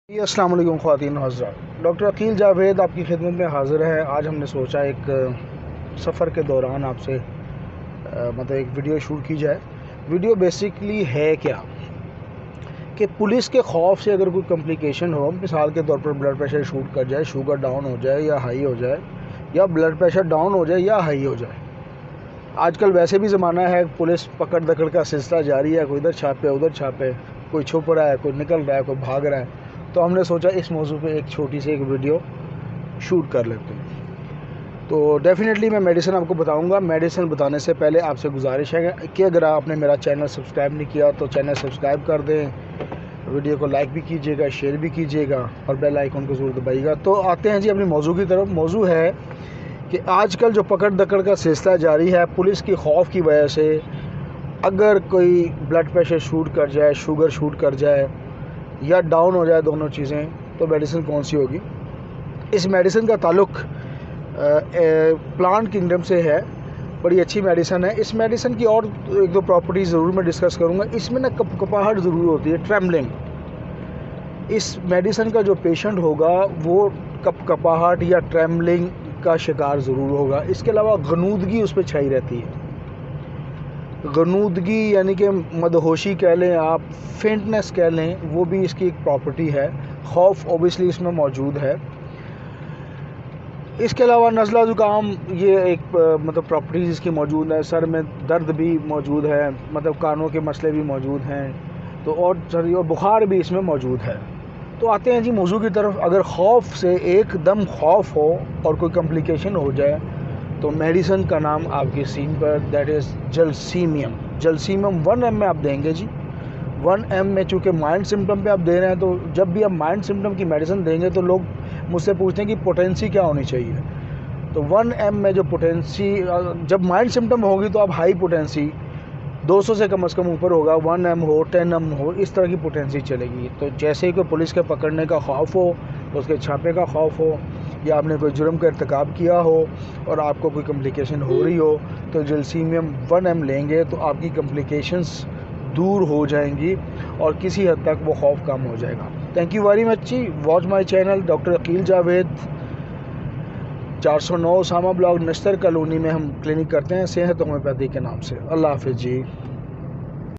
जी अस्सलाम वालेकुम ख़वातीन हज़रात। डॉक्टर अकील जावेद आपकी खिदमत में हाज़िर है। आज हमने सोचा एक सफ़र के दौरान आपसे मतलब एक वीडियो शूट की जाए। वीडियो बेसिकली है क्या कि पुलिस के खौफ से अगर कोई कॉम्प्लिकेशन हो, मिसाल के तौर पर ब्लड प्रेशर शूट कर जाए, शुगर डाउन हो जाए या हाई हो जाए, या ब्लड प्रेशर डाउन हो जाए या हाई हो जाए। आजकल वैसे भी ज़माना है, पुलिस पकड़ दकड़ का सिलसिला जारी है, कोई इधर छापे उधर छापे, कोई छुप रहा है, कोई निकल रहा है, कोई भाग रहा है। तो हमने सोचा इस मौजू पे एक छोटी सी एक वीडियो शूट कर लेते हैं। तो डेफ़िनेटली मैं मेडिसिन आपको बताऊंगा। मेडिसिन बताने से पहले आपसे गुजारिश है कि अगर आपने मेरा चैनल सब्सक्राइब नहीं किया तो चैनल सब्सक्राइब कर दें, वीडियो को लाइक भी कीजिएगा, शेयर भी कीजिएगा और बेल आइकन को ज़रूर दबाइएगा। तो आते हैं जी अपनी मौजू की तरफ। मौजू है कि आजकल जो पकड़ दकड़ का सिलसिला जारी है, पुलिस की खौफ की वजह से अगर कोई ब्लड प्रेशर शूट कर जाए, शुगर शूट कर जाए या डाउन हो जाए, दोनों चीज़ें, तो मेडिसिन कौन सी होगी। इस मेडिसिन का ताल्लुक़ प्लांट किंगडम से है। बड़ी अच्छी मेडिसिन है। इस मेडिसिन की और एक दो प्रॉपर्टीज़ ज़रूर मैं डिस्कस करूँगा। इसमें ना कपकपाहट ज़रूर होती है, ट्रेमलिंग। इस मेडिसिन का जो पेशेंट होगा वो कपकपाहट या ट्रेमलिंग का शिकार ज़रूर होगा। इसके अलावा गनूदगी उस पर छाई रहती है। गनूदगी यानी कि मदहोशी कह लें आप, फेंटनेस कह लें, वो भी इसकी एक प्रॉपर्टी है। खौफ ओबियसली इसमें मौजूद है। इसके अलावा नज़ला ज़ुकाम, ये एक मतलब प्रॉपर्टीज़ इसकी मौजूद है। सर में दर्द भी मौजूद है, मतलब कानों के मसले भी मौजूद हैं, तो और सर्दी और बुखार भी इसमें मौजूद है। तो आते हैं जी मौजू की तरफ। अगर खौफ से एकदम खौफ हो और कोई कॉम्प्लिकेशन हो जाए तो मेडिसिन का नाम आपकी स्क्रीन पर, दैट इज़ जलसीमियम। जलसीमियम 1 ml में आप देंगे जी। 1 ml में चूँकि माइल्ड सिम्टम पे आप दे रहे हैं, तो जब भी आप माइल्ड सिम्टम की मेडिसिन देंगे तो लोग मुझसे पूछते हैं कि पोटेंसी क्या होनी चाहिए। तो 1 ml में जो पोटेंसी, जब माइल्ड सिम्टम होगी तो आप हाई पोटेंसी 200 से कम ऊपर होगा, 1 ml हो, 10 ml हो, इस तरह की पोटेंसी चलेगी। तो जैसे ही कोई पुलिस के पकड़ने का खौफ हो, उसके छापे का खौफ हो, या आपने कोई जुर्म का इर्तिकाब किया हो और आपको कोई कॉम्प्लिकेशन हो रही हो, तो जलसीमियम 1 ml लेंगे तो आपकी कॉम्प्लिकेशंस दूर हो जाएंगी और किसी हद तक वो खौफ कम हो जाएगा। थैंक यू वेरी मच जी। Watch my channel doctor Aqeel Javed. 409 Usama block, Nishtar colony में हम क्लिनिक करते हैं, सेहत होम्योपैथी के नाम से। अल्लाह हाफिज़ जी।